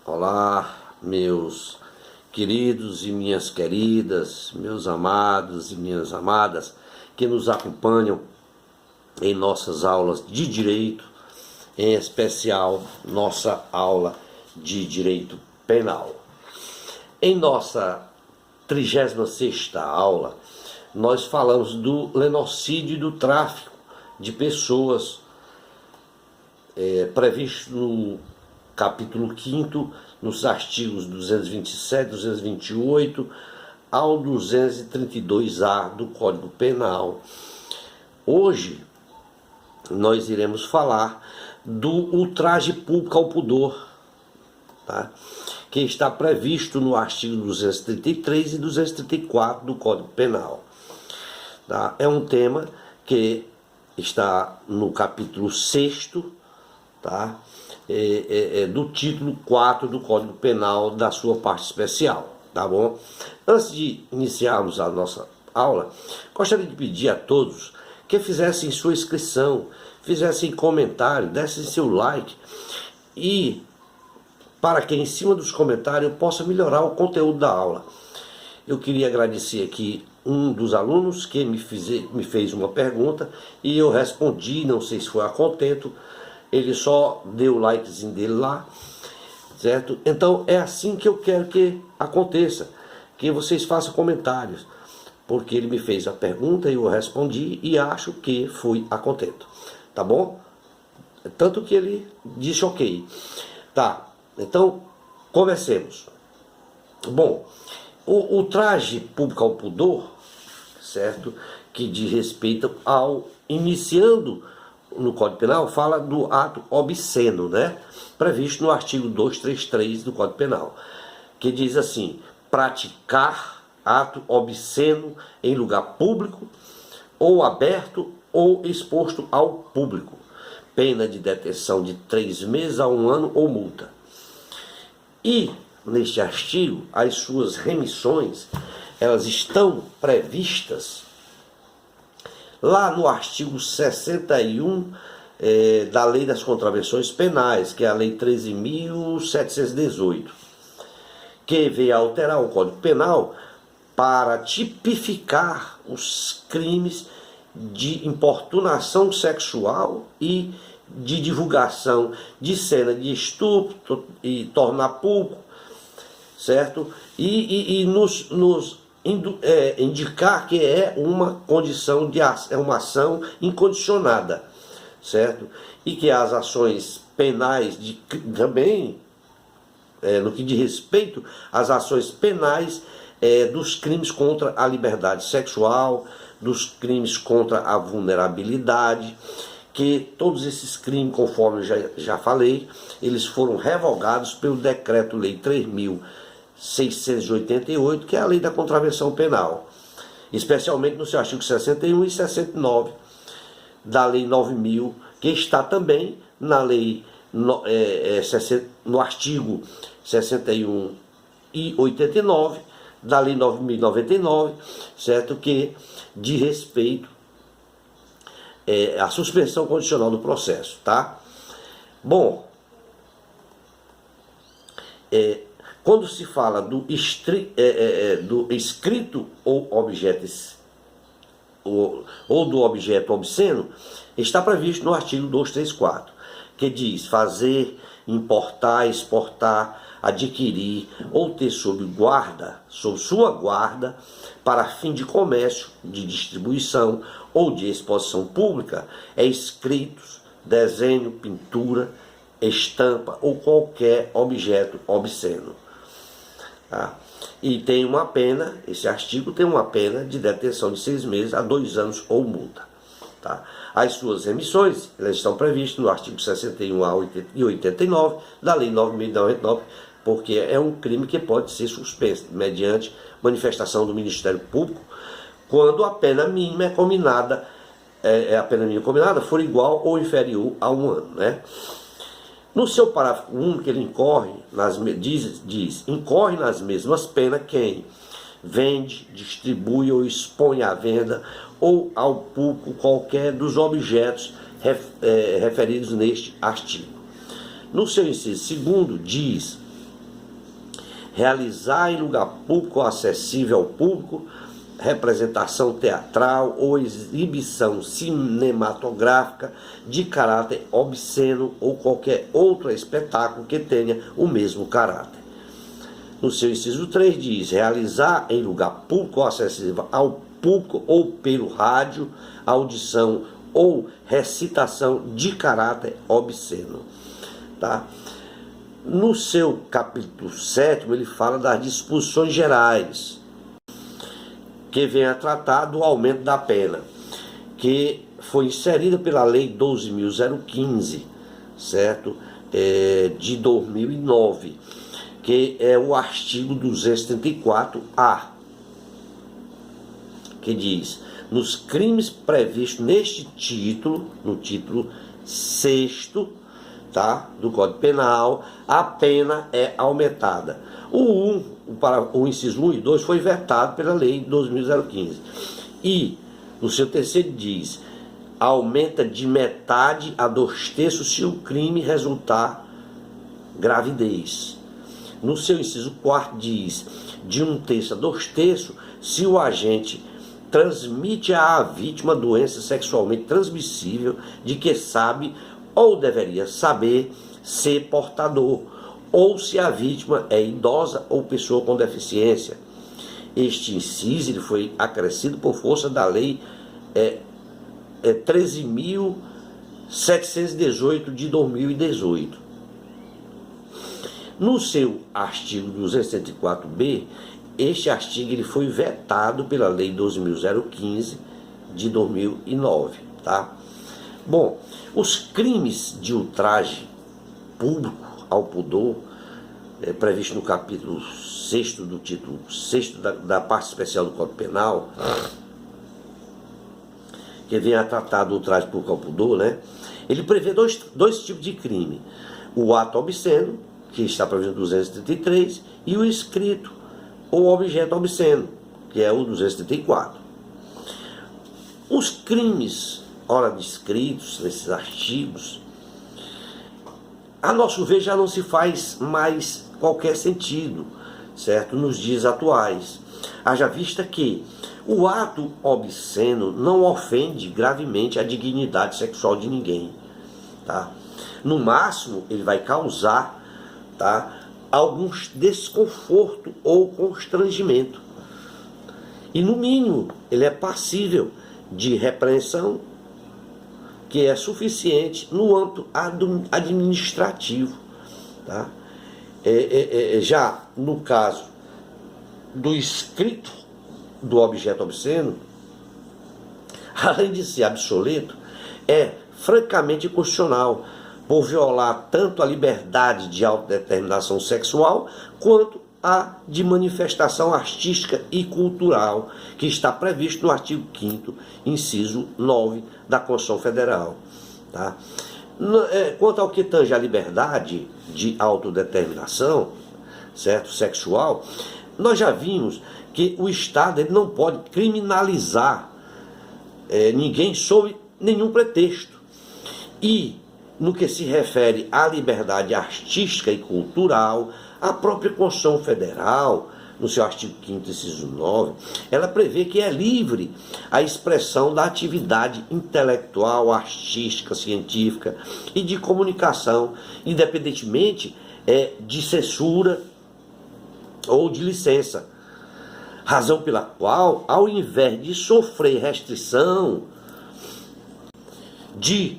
Olá, meus queridos e minhas queridas, meus amados e minhas amadas que nos acompanham em nossas aulas de direito, em especial nossa aula de direito penal. Em nossa 36ª aula, nós falamos do lenocídio e do tráfico de pessoas previsto no capítulo 5º, nos artigos 227, 228 ao 232-A do Código Penal. Hoje nós iremos falar do ultraje público ao pudor, tá? Que está previsto no artigo 233 e 234 do Código Penal. Tá? É um tema que está no capítulo 6º, tá? Do título 4 do Código Penal, da sua parte especial, tá bom? Antes de iniciarmos a nossa aula, gostaria de pedir a todos que fizessem sua inscrição, fizessem comentário, dessem seu like, e para que em cima dos comentários eu possa melhorar o conteúdo da aula. Eu queria agradecer aqui um dos alunos que me fez uma pergunta e eu respondi, não sei se foi a contento, ele só deu o likezinho dele lá, certo? Então é assim que eu quero que aconteça, que vocês façam comentários, porque ele me fez a pergunta e eu respondi e acho que foi a contento, tá bom? Tanto que ele disse ok. Tá, então comecemos. Bom, o traje público ao pudor, certo? Que diz respeito ao iniciando no Código Penal, fala do ato obsceno, né? Previsto no artigo 233 do Código Penal, que diz assim: praticar ato obsceno em lugar público, ou aberto, ou exposto ao público, pena de detenção de 3 meses a 1 ano ou multa. E neste artigo, as suas remissões, elas estão previstas lá no artigo 61 da Lei das Contravenções Penais, que é a Lei 13.718, que veio a alterar o Código Penal para tipificar os crimes de importunação sexual e de divulgação de cena de estupro e tornar público, certo? E nos indicar que é uma condição é uma ação incondicionada, certo? E que as ações penais também, no que diz respeito às ações penais dos crimes contra a liberdade sexual, dos crimes contra a vulnerabilidade, que todos esses crimes, conforme eu já falei, eles foram revogados pelo Decreto-Lei 3.688, que é a Lei da Contravenção Penal, especialmente no seu artigo 61 e 69 da Lei 9.000, que está também na Lei no artigo 61 e 89 da Lei 9.099, certo? Que diz respeito à suspensão condicional do processo, tá? Bom, quando se fala do escrito ou do objeto obsceno, está previsto no artigo 234, que diz: fazer, importar, exportar, adquirir ou ter sob sua guarda, para fim de comércio, de distribuição ou de exposição pública, escritos, desenho, pintura, estampa ou qualquer objeto obsceno. Tá? E tem uma pena, esse artigo tem uma pena de detenção de 6 meses a 2 anos ou multa. Tá? As suas remissões, elas estão previstas no artigo 61A e 89 da Lei 9.099, porque é um crime que pode ser suspenso mediante manifestação do Ministério Público, quando a pena mínima a pena mínima combinada for igual ou inferior a 1 ano, né? No seu parágrafo 1, que ele incorre incorre nas mesmas penas quem vende, distribui ou expõe à venda ou ao público qualquer dos objetos referidos neste artigo. No seu inciso segundo diz: realizar em lugar público ou acessível ao público representação teatral ou exibição cinematográfica de caráter obsceno ou qualquer outro espetáculo que tenha o mesmo caráter. No seu inciso 3 diz: realizar em lugar público ou acessível ao público ou pelo rádio, audição ou recitação de caráter obsceno. Tá? No seu capítulo 7º, ele fala das disposições gerais, que vem a tratar do aumento da pena, que foi inserida pela Lei 12.015, certo? De 2009, que é o artigo 234-A, que diz: nos crimes previstos neste título, no título 6º, tá, do Código Penal, a pena é aumentada. O inciso 1 e 2 foi vetado pela Lei 12.015. E, no seu terceiro diz: aumenta de metade a 2/3 se o crime resultar gravidez. No seu inciso 4 diz: de 1/3 a 2/3 se o agente transmite à vítima doença sexualmente transmissível de que sabe ou deveria saber ser portador, ou se a vítima é idosa ou pessoa com deficiência. Este inciso ele foi acrescido por força da Lei 13.718 de 2018. No seu artigo 274b, este artigo ele foi vetado pela Lei 12.015 de 2009. Tá? Bom, os crimes de ultraje público ao pudor, previsto no capítulo 6º do título 6º da parte especial do Código Penal, que vem a tratar do ultraje público ao pudor, né? Ele prevê dois tipos de crime: o ato obsceno, que está previsto no 233, e o escrito ou objeto obsceno, que é o 234. Os crimes ora descritos nesses artigos, a nosso ver, já não se faz mais qualquer sentido, certo? Nos dias atuais. Haja vista que o ato obsceno não ofende gravemente a dignidade sexual de ninguém, tá? No máximo, ele vai causar, tá, algum desconforto ou constrangimento. E no mínimo, ele é passível de repreensão, que é suficiente no âmbito administrativo. Tá? Já no caso do escrito do objeto obsceno, além de ser obsoleto, é francamente inconstitucional, por violar tanto a liberdade de autodeterminação sexual quanto a de manifestação artística e cultural, que está previsto no artigo 5º, inciso 9 da Constituição Federal. Tá? Quanto ao que tange a liberdade de autodeterminação, certo, sexual, nós já vimos que o Estado ele não pode criminalizar ninguém sob nenhum pretexto. E no que se refere à liberdade artística e cultural, a própria Constituição Federal, no seu artigo 5º, inciso 9, ela prevê que é livre a expressão da atividade intelectual, artística, científica e de comunicação, independentemente de censura ou de licença. Razão pela qual, ao invés de sofrer restrição de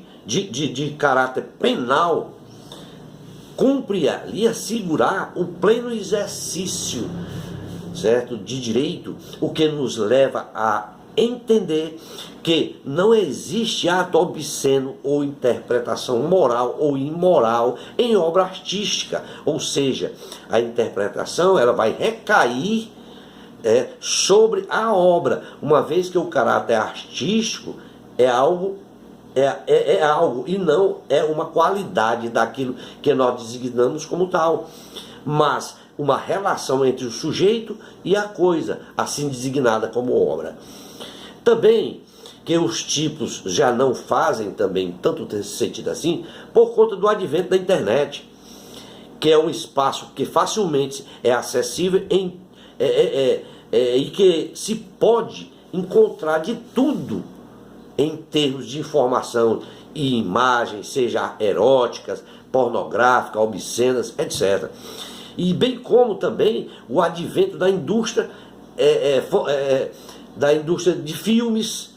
caráter penal, cumpre ali assegurar o pleno exercício, certo, de direito, o que nos leva a entender que não existe ato obsceno ou interpretação moral ou imoral em obra artística, ou seja, a interpretação ela vai recair sobre a obra, uma vez que o caráter artístico é algo e não é uma qualidade daquilo que nós designamos como tal, mas uma relação entre o sujeito e a coisa, assim designada como obra. Também que os tipos já não fazem também tanto nesse sentido assim, por conta do advento da internet, que é um espaço que facilmente é acessível e que se pode encontrar de tudo em termos de informação e imagens, seja eróticas, pornográficas, obscenas, etc. E bem como também o advento da indústria, da indústria de filmes,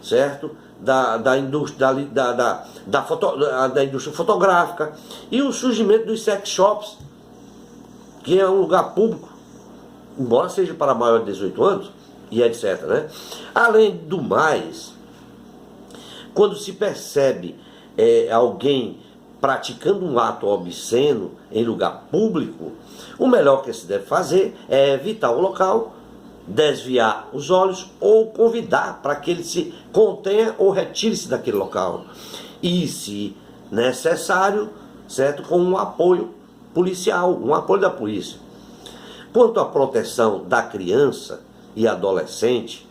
certo? Da indústria da indústria fotográfica, e o surgimento dos sex shops, que é um lugar público, embora seja para maior de 18 anos, e etc, né? Além do mais, quando se percebe alguém praticando um ato obsceno em lugar público, o melhor que se deve fazer é evitar o local, desviar os olhos ou convidar para que ele se contenha ou retire-se daquele local. E, se necessário, certo, com um apoio policial, um apoio da polícia. Quanto à proteção da criança e adolescente,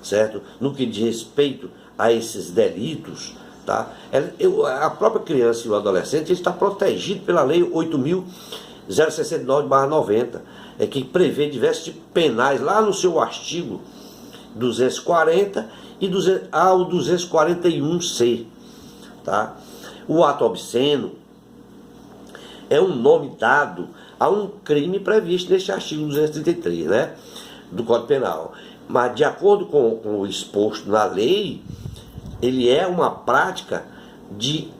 certo, no que diz respeito a esses delitos, tá? A própria criança e o adolescente está protegido pela Lei 8.069/90, que prevê diversos tipos penais lá no seu artigo 240 e ao 241C. Tá? O ato obsceno é um nome dado a um crime previsto neste artigo 233, né, do Código Penal. Mas, de acordo com o exposto na lei, ele é uma prática de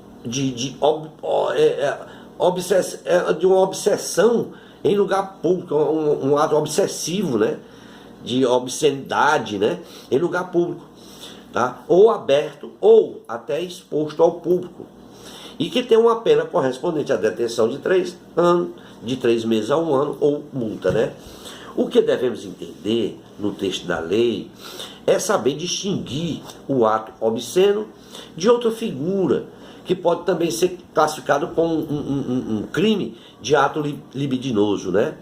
uma obsessão em lugar público, um ato obsessivo, né, de obscenidade, né, em lugar público, tá? Ou aberto ou até exposto ao público, e que tem uma pena correspondente à detenção de 3 anos, de 3 meses a 1 ano, ou multa, né? O que devemos entender no texto da lei é saber distinguir o ato obsceno de outra figura, que pode também ser classificado como um crime de ato libidinoso, né?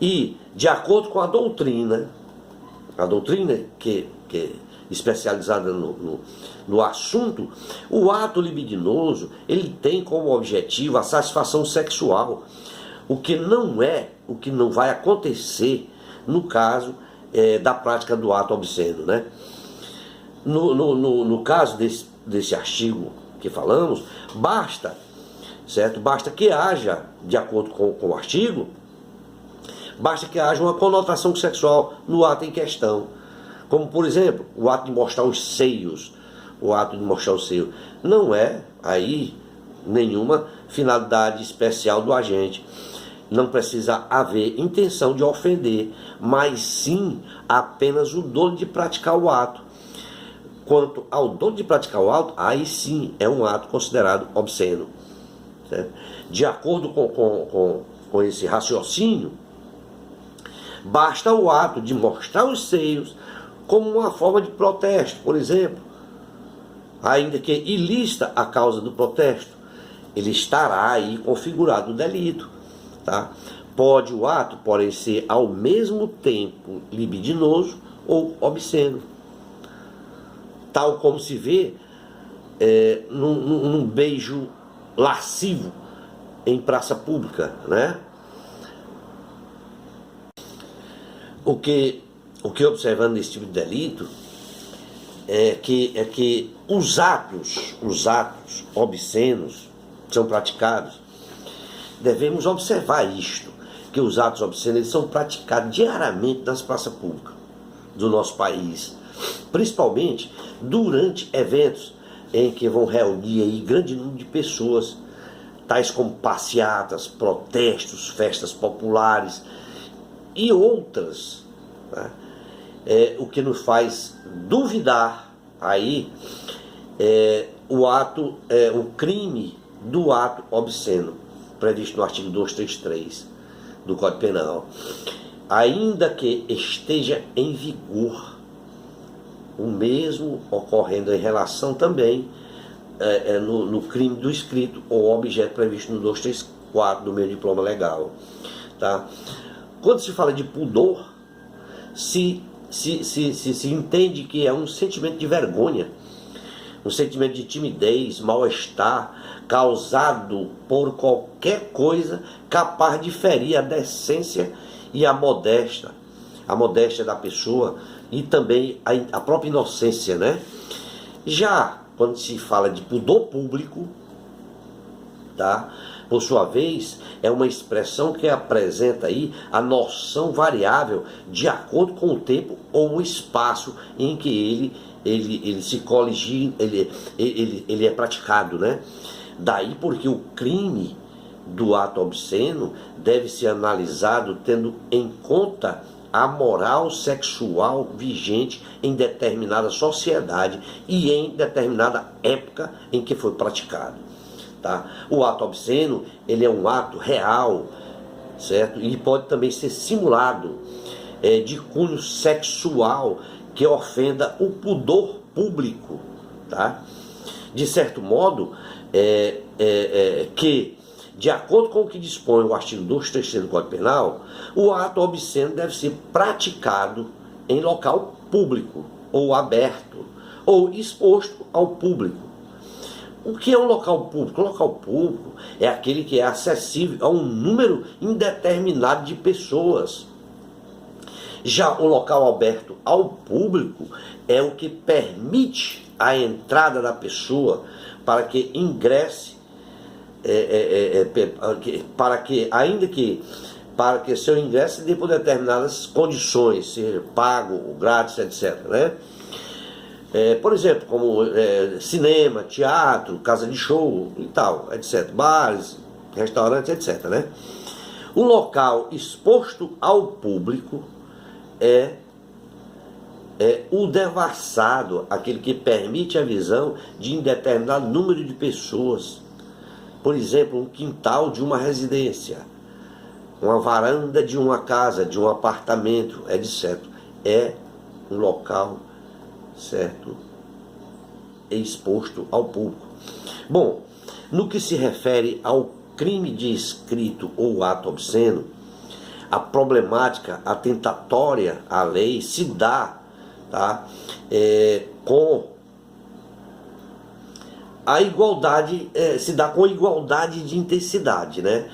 E, de acordo com a doutrina que é especializada no assunto, o ato libidinoso, ele tem como objetivo a satisfação sexual, o que não vai acontecer no caso da prática do ato obsceno, né? No caso desse artigo que falamos, basta que haja, de acordo com o artigo, basta que haja uma conotação sexual no ato em questão, como, por exemplo, o ato de mostrar os seios. O ato de mostrar o seio não é aí nenhuma finalidade especial do agente. Não precisa haver intenção de ofender, mas sim apenas o dolo de praticar o ato. Quanto ao dolo de praticar o ato, aí sim é um ato considerado obsceno, certo? De acordo com esse raciocínio, basta o ato de mostrar os seios como uma forma de protesto, por exemplo, ainda que ilícita a causa do protesto, ele estará aí configurado o delito, tá? Pode o ato, porém, ser ao mesmo tempo libidinoso ou obsceno, tal como se vê num beijo lascivo em praça pública, né? O que observando nesse tipo de delito é que os atos obscenos são praticados. Devemos observar isto, que os atos obscenos eles são praticados diariamente nas praças públicas do nosso país, principalmente durante eventos em que vão reunir aí grande número de pessoas, tais como passeatas, protestos, festas populares e outras, né? O que nos faz duvidar aí o crime do ato obsceno, previsto no artigo 233 do Código Penal, ainda que esteja em vigor, o mesmo ocorrendo em relação também no crime do escrito ou objeto previsto no 234 do meu diploma legal, tá? Quando se fala de pudor, se se entende que é um sentimento de vergonha, um sentimento de timidez, mal-estar, causado por qualquer coisa capaz de ferir a decência e a modéstia da pessoa e também a própria inocência, né? Já quando se fala de pudor público, tá? Por sua vez, é uma expressão que apresenta aí a noção variável de acordo com o tempo ou o espaço em que ele se colige, ele é praticado, né? Daí porque o crime do ato obsceno deve ser analisado tendo em conta a moral sexual vigente em determinada sociedade e em determinada época em que foi praticado. Tá? O ato obsceno, ele é um ato real, certo? E pode também ser simulado, de cunho sexual que ofenda o pudor público, tá? De certo modo, que, de acordo com o que dispõe o artigo 233 do Código Penal, o ato obsceno deve ser praticado em local público, ou aberto, ou exposto ao público. O que é um local público? O local público é aquele que é acessível a um número indeterminado de pessoas. Já o local aberto ao público é o que permite a entrada da pessoa para que ingresse, para que seu ingresso dê por determinadas condições, seja pago, grátis, etc., né? Por exemplo, como cinema, teatro, casa de show e tal, etc., bares, restaurantes, etc., né? O local exposto ao público é o devassado, aquele que permite a visão de indeterminado número de pessoas. Por exemplo, um quintal de uma residência, uma varanda de uma casa, de um apartamento, etc. É um local, certo, exposto ao público. Bom, no que se refere ao crime de escrito ou ato obsceno, a problemática atentatória à lei se dá, tá, com a igualdade, com igualdade de intensidade, né?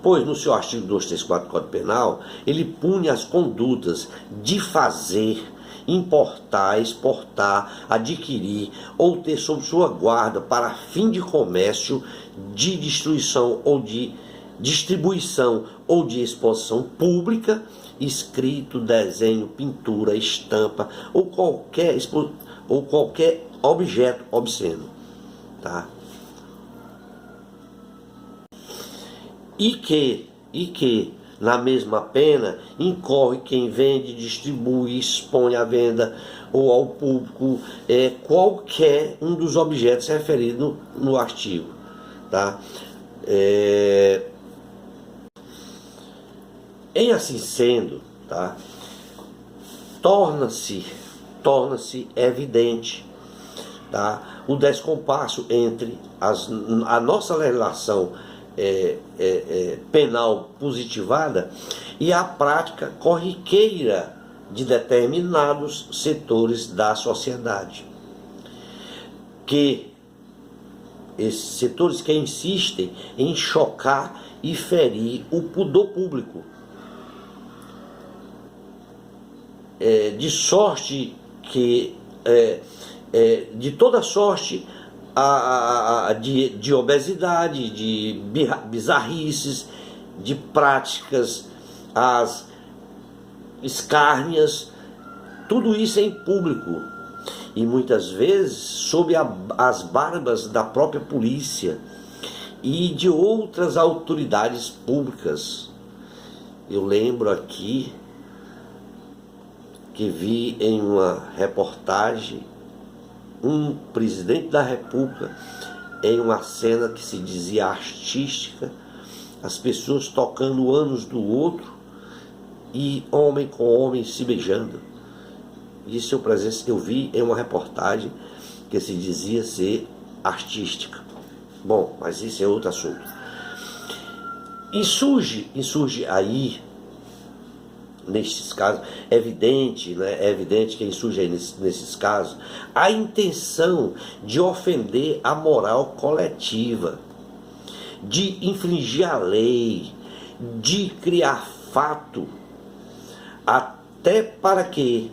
Pois no seu artigo 234 do Código Penal, ele pune as condutas de fazer, importar, exportar, adquirir ou ter sob sua guarda para fim de comércio, de destruição ou de distribuição ou de exposição pública, escrito, desenho, pintura, estampa ou qualquer objeto obsceno, tá? E que na mesma pena incorre quem vende, distribui, expõe à venda ou ao público qualquer um dos objetos referidos no artigo, tá? Em assim sendo, tá, torna-se evidente, tá, o descompasso entre a nossa legislação penal positivada e a prática corriqueira de determinados setores da sociedade, que esses setores que insistem em chocar e ferir o pudor público, de sorte que de toda sorte de obesidade, de bizarrices, de práticas, as escárnias, tudo isso é em público e muitas vezes sob as barbas da própria polícia e de outras autoridades públicas. Eu lembro aqui que vi em uma reportagem um presidente da República em uma cena que se dizia artística, as pessoas tocando o ânus do outro e homem com homem se beijando. Isso eu vi em uma reportagem que se dizia ser artística. Bom, mas isso é outro assunto. E surge aí nestes casos, é evidente, né? É evidente que surge aí nesses casos a intenção de ofender a moral coletiva, de infringir a lei, de criar fato, até para que,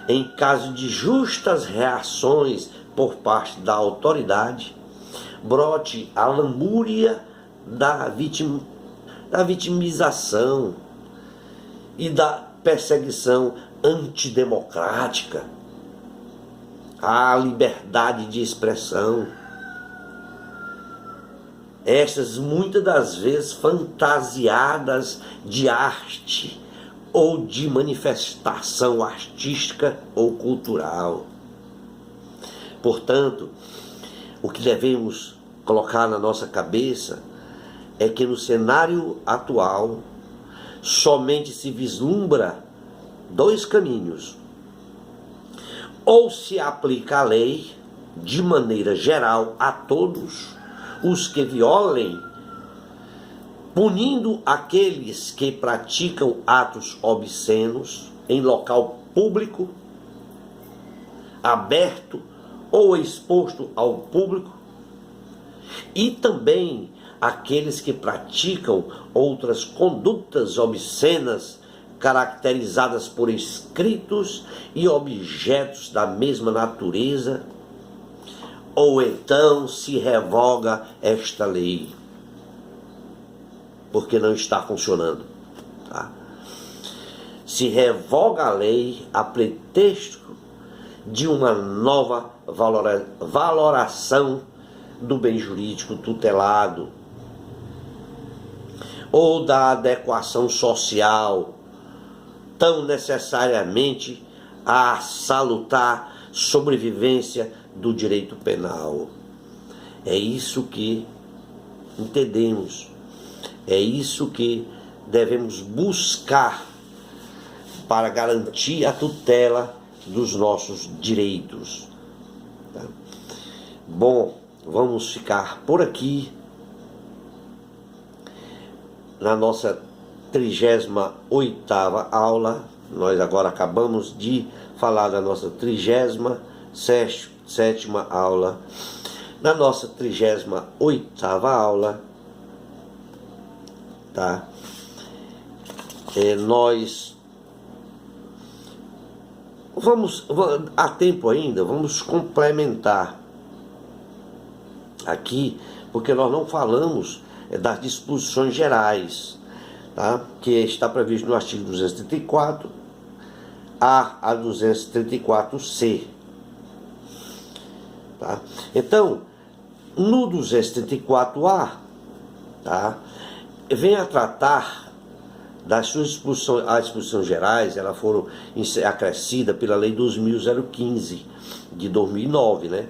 em caso de justas reações por parte da autoridade, brote a lamúria da vitimização e da perseguição antidemocrática à liberdade de expressão. Estas muitas das vezes fantasiadas de arte ou de manifestação artística ou cultural. Portanto, o que devemos colocar na nossa cabeça é que no cenário atual somente se vislumbra dois caminhos: ou se aplica a lei de maneira geral a todos os que violem, punindo aqueles que praticam atos obscenos em local público, aberto ou exposto ao público, e também aqueles que praticam outras condutas obscenas caracterizadas por escritos e objetos da mesma natureza, ou então se revoga esta lei, porque não está funcionando, tá? Se revoga a lei a pretexto de uma nova valoração do bem jurídico tutelado, ou da adequação social tão necessariamente à salutar sobrevivência do direito penal. É isso que entendemos, é isso que devemos buscar para garantir a tutela dos nossos direitos. Tá? Bom, vamos ficar por aqui na nossa 38ª aula. Nós agora acabamos de falar da nossa 37ª aula. Na nossa 38ª aula, tá? Nós há tempo ainda, vamos complementar aqui, porque nós não falamos das disposições gerais, tá? Que está previsto no artigo 234 a 234C. Tá? Então, no 234A, tá, vem a tratar das suas disposições, as disposições gerais. Elas foram acrescidas pela Lei 2015 de 2009, né?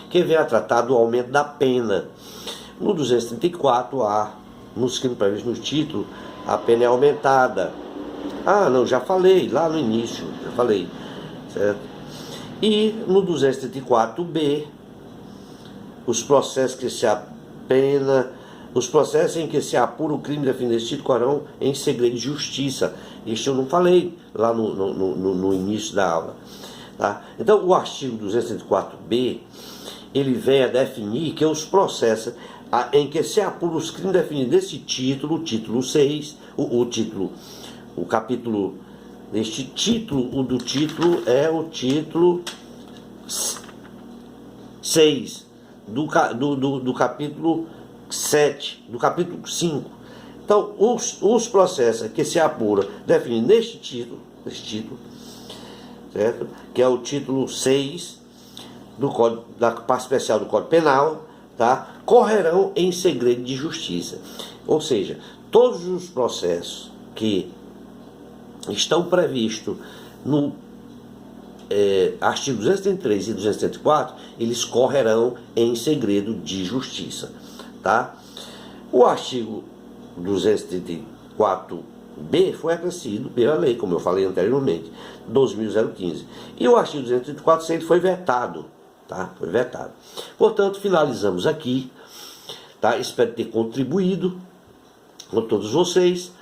Que vem a tratar do aumento da pena. No 234A, nos crimes previstos no título, a pena é aumentada. Já falei lá no início, certo? E no 234B, os processos em que se apura o crime definido nesse título correrão em segredo de justiça. Isso eu não falei lá no início da aula, tá? Então, o artigo 234B, ele vem a definir que os processos em que se apura os crimes definidos nesse título, o título 6, o capítulo deste título, o do título é o título 6 do capítulo 7, do capítulo 5. Então, os processos que se apuram definidos neste título, certo? Que é o título 6 do Código, da parte especial do Código Penal, tá? Correrão em segredo de justiça. Ou seja, todos os processos que estão previstos no artigo 233 e 234, eles correrão em segredo de justiça, tá? O artigo 234B foi acrescido pela lei, como eu falei anteriormente, 2015. E o artigo 234C ele foi vetado, tá? Foi vetado. Portanto, finalizamos aqui, tá? Espero ter contribuído com todos vocês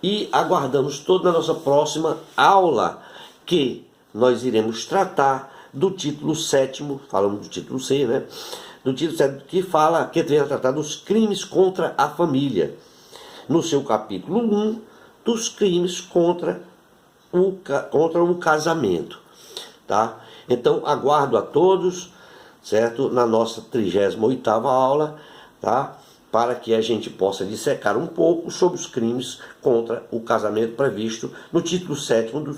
e aguardamos toda a nossa próxima aula, que nós iremos tratar do título 7º, falamos do título 6, né? Do título 7º, que fala, que vem a tratar dos crimes contra a família. No seu capítulo 1, dos crimes contra o casamento, tá? Então, aguardo a todos, certo? Na nossa 38ª aula, tá? Para que a gente possa dissecar um pouco sobre os crimes contra o casamento previsto no título 7º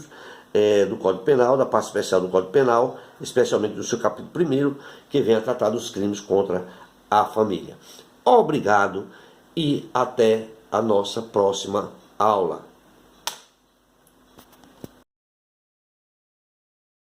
do Código Penal, da parte especial do Código Penal, especialmente do seu capítulo 1º, que vem a tratar dos crimes contra a família. Obrigado e até a nossa próxima aula.